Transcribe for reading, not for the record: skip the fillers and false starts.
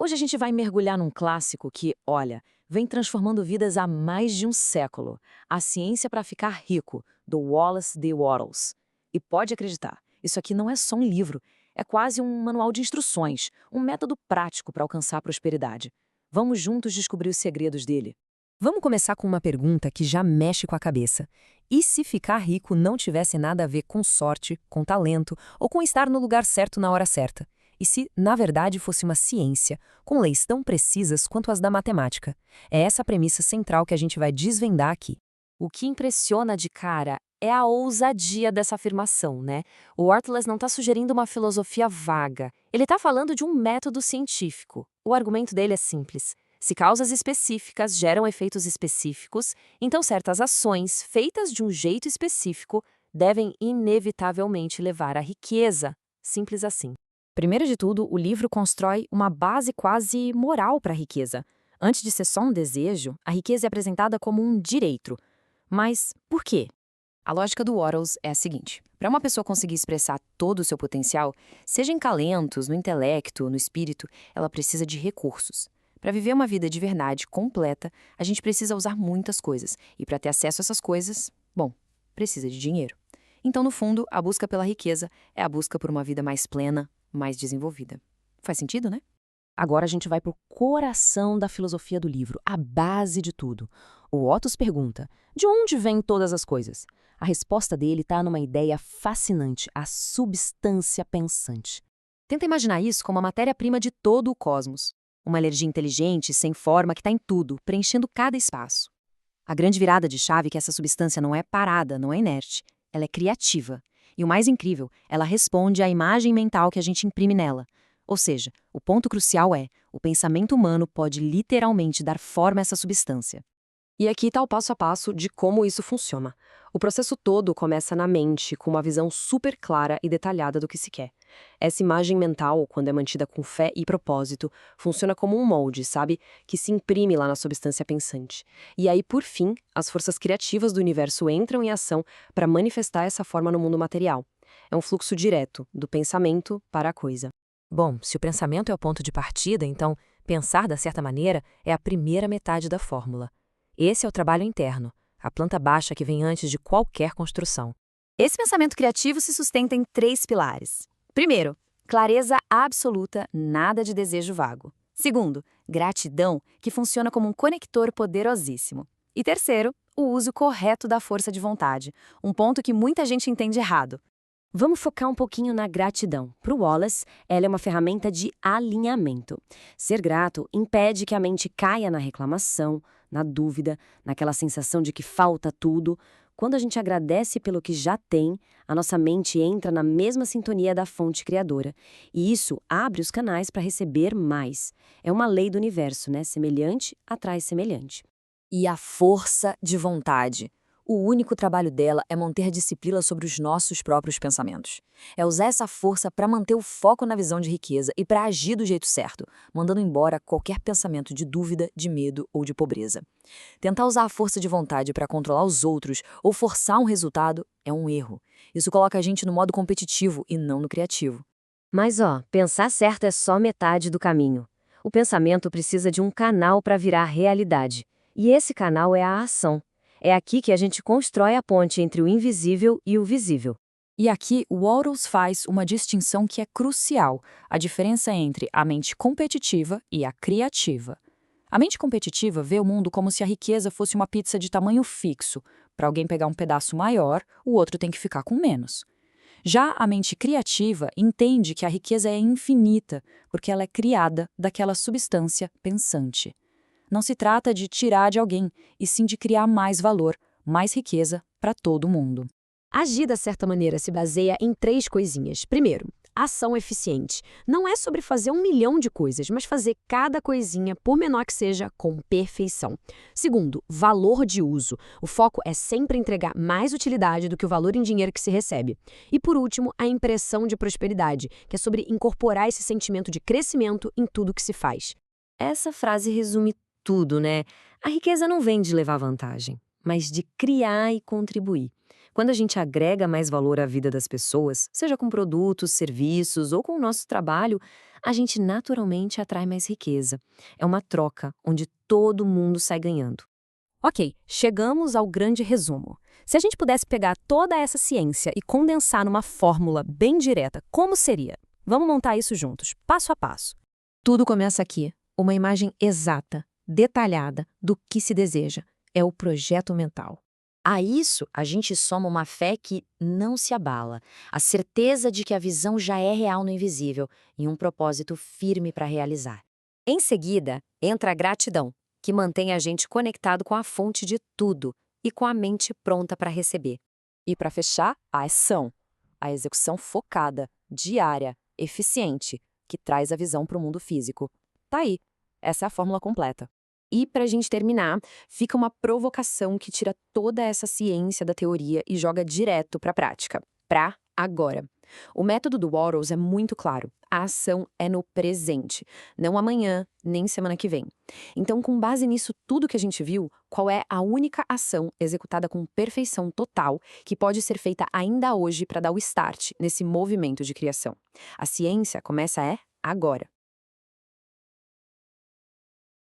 Hoje a gente vai mergulhar num clássico que, olha, vem transformando vidas há mais de um século. A Ciência para Ficar Rico, do Wallace D. Wattles. E pode acreditar, isso aqui não é só um livro, é quase um manual de instruções, um método prático para alcançar a prosperidade. Vamos juntos descobrir os segredos dele. Vamos começar com uma pergunta que já mexe com a cabeça. E se ficar rico não tivesse nada a ver com sorte, com talento ou com estar no lugar certo na hora certa? E se, na verdade, fosse uma ciência, com leis tão precisas quanto as da matemática? É essa a premissa central que a gente vai desvendar aqui. O que impressiona de cara é a ousadia dessa afirmação, né? O Artles não está sugerindo uma filosofia vaga. Ele está falando de um método científico. O argumento dele é simples. Se causas específicas geram efeitos específicos, então certas ações feitas de um jeito específico devem inevitavelmente levar à riqueza. Simples assim. Primeiro de tudo, o livro constrói uma base quase moral para a riqueza. Antes de ser só um desejo, a riqueza é apresentada como um direito. Mas por quê? A lógica do Wattles é a seguinte: para uma pessoa conseguir expressar todo o seu potencial, seja em talentos, no intelecto, no espírito, ela precisa de recursos. Para viver uma vida de verdade completa, a gente precisa usar muitas coisas. E para ter acesso a essas coisas, bom, precisa de dinheiro. Então, no fundo, a busca pela riqueza é a busca por uma vida mais plena, mais desenvolvida. Faz sentido, né? Agora a gente vai para o coração da filosofia do livro, a base de tudo. O Otus pergunta: de onde vêm todas as coisas? A resposta dele está numa ideia fascinante, a substância pensante. Tenta imaginar isso como a matéria-prima de todo o cosmos. Uma energia inteligente, sem forma, que está em tudo, preenchendo cada espaço. A grande virada de chave é que essa substância não é parada, não é inerte. Ela é criativa. E o mais incrível, ela responde à imagem mental que a gente imprime nela. Ou seja, o ponto crucial é, o pensamento humano pode literalmente dar forma a essa substância. E aqui está o passo a passo de como isso funciona. O processo todo começa na mente, com uma visão super clara e detalhada do que se quer. Essa imagem mental, quando é mantida com fé e propósito, funciona como um molde, sabe? Que se imprime lá na substância pensante. E aí, por fim, as forças criativas do universo entram em ação para manifestar essa forma no mundo material. É um fluxo direto, do pensamento para a coisa. Bom, se o pensamento é o ponto de partida, então pensar da certa maneira é a primeira metade da fórmula. Esse é o trabalho interno, a planta baixa que vem antes de qualquer construção. Esse pensamento criativo se sustenta em 3 pilares. Primeiro, clareza absoluta, nada de desejo vago. Segundo, gratidão, que funciona como um conector poderosíssimo. E terceiro, o uso correto da força de vontade, um ponto que muita gente entende errado. Vamos focar um pouquinho na gratidão. Para o Wallace, ela é uma ferramenta de alinhamento. Ser grato impede que a mente caia na reclamação, na dúvida, naquela sensação de que falta tudo. Quando a gente agradece pelo que já tem, a nossa mente entra na mesma sintonia da fonte criadora. E isso abre os canais para receber mais. É uma lei do universo, né? Semelhante atrai semelhante. E a força de vontade. O único trabalho dela é manter disciplina sobre os nossos próprios pensamentos. É usar essa força para manter o foco na visão de riqueza e para agir do jeito certo, mandando embora qualquer pensamento de dúvida, de medo ou de pobreza. Tentar usar a força de vontade para controlar os outros ou forçar um resultado é um erro. Isso coloca a gente no modo competitivo e não no criativo. Mas pensar certo é só metade do caminho. O pensamento precisa de um canal para virar realidade. E esse canal é a ação. É aqui que a gente constrói a ponte entre o invisível e o visível. E aqui, o Wattles faz uma distinção que é crucial, a diferença entre a mente competitiva e a criativa. A mente competitiva vê o mundo como se a riqueza fosse uma pizza de tamanho fixo. Para alguém pegar um pedaço maior, o outro tem que ficar com menos. Já a mente criativa entende que a riqueza é infinita, porque ela é criada daquela substância pensante. Não se trata de tirar de alguém, e sim de criar mais valor, mais riqueza para todo mundo. Agir da certa maneira se baseia em 3 coisinhas. Primeiro, ação eficiente. Não é sobre fazer 1 milhão de coisas, mas fazer cada coisinha, por menor que seja, com perfeição. Segundo, valor de uso. O foco é sempre entregar mais utilidade do que o valor em dinheiro que se recebe. E por último, a impressão de prosperidade, que é sobre incorporar esse sentimento de crescimento em tudo que se faz. Essa frase resume tudo, né? A riqueza não vem de levar vantagem, mas de criar e contribuir. Quando a gente agrega mais valor à vida das pessoas, seja com produtos, serviços ou com o nosso trabalho, a gente naturalmente atrai mais riqueza. É uma troca onde todo mundo sai ganhando. Ok, chegamos ao grande resumo. Se a gente pudesse pegar toda essa ciência e condensar numa fórmula bem direta, como seria? Vamos montar isso juntos, passo a passo. Tudo começa aqui. Uma imagem exata, detalhada do que se deseja. É o projeto mental. A isso, a gente soma uma fé que não se abala, a certeza de que a visão já é real no invisível e um propósito firme para realizar. Em seguida, entra a gratidão, que mantém a gente conectado com a fonte de tudo e com a mente pronta para receber. E para fechar, a ação, a execução focada, diária, eficiente, que traz a visão para o mundo físico. Tá aí, essa é a fórmula completa. E para a gente terminar, fica uma provocação que tira toda essa ciência da teoria e joga direto para a prática. Para agora. O método do Wattles é muito claro. A ação é no presente, não amanhã, nem semana que vem. Então, com base nisso tudo que a gente viu, qual é a única ação executada com perfeição total que pode ser feita ainda hoje para dar o start nesse movimento de criação? A ciência começa agora.